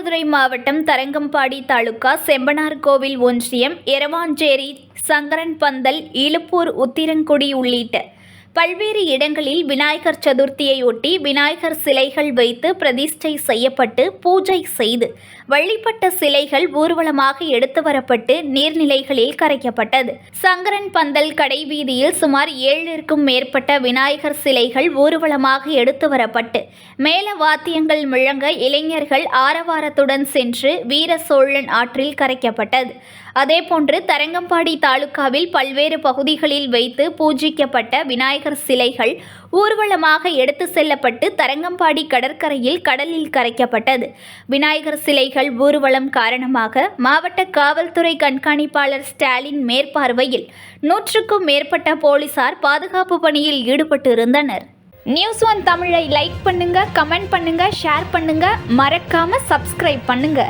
மயிலாடுதுறை மாவட்டம் தரங்கம்பாடி தாலுகா செம்பனார்கோவில் ஒன்றியம் எரவாஞ்சேரி சங்கரன்பந்தல் இலுப்பூர் உத்திரங்குடி உள்ளிட்ட பல்வேறு இடங்களில் விநாயகர் சதுர்த்தியையொட்டி விநாயகர் சிலைகள் வைத்து பிரதிஷ்டை செய்யப்பட்டு பூஜை செய்து வழிபட்ட சிலைகள் ஊர்வலமாக எடுத்து வரப்பட்டு நீர்நிலைகளில் கரைக்கப்பட்டது. சங்கரன்பந்தல் கடைவீதியில் சுமார் 7க்கும் மேற்பட்ட விநாயகர் சிலைகள் ஊர்வலமாக எடுத்து வரப்பட்டு மேல வாத்தியங்கள் முழங்க இளைஞர்கள் ஆரவாரத்துடன் சென்று வீர சோழன் ஆற்றில் கரைக்கப்பட்டது. அதேபோன்று தரங்கம்பாடி தாலுகாவில் பல்வேறு பகுதிகளில் வைத்து பூஜிக்கப்பட்ட விநாயகர் சிலைகள் ஊர்வலமாக எடுத்து செல்லப்பட்டு தரங்கம்பாடி கடற்கரையில் கடலில் கரைக்கப்பட்டது. விநாயகர் சிலைகள் ஊர்வலம் காரணமாக மாவட்ட காவல்துறை கண்காணிப்பாளர் ஸ்டாலின் மேற்பார்வையில் 100க்கும் மேற்பட்ட போலீசார் பாதுகாப்பு பணியில் ஈடுபட்டு இருந்தனர். News1 தமிழை லைக் பண்ணுங்க, கமெண்ட் பண்ணுங்க, ஷேர் பண்ணுங்க, மறக்காம சப்ஸ்கிரைப் பண்ணுங்க.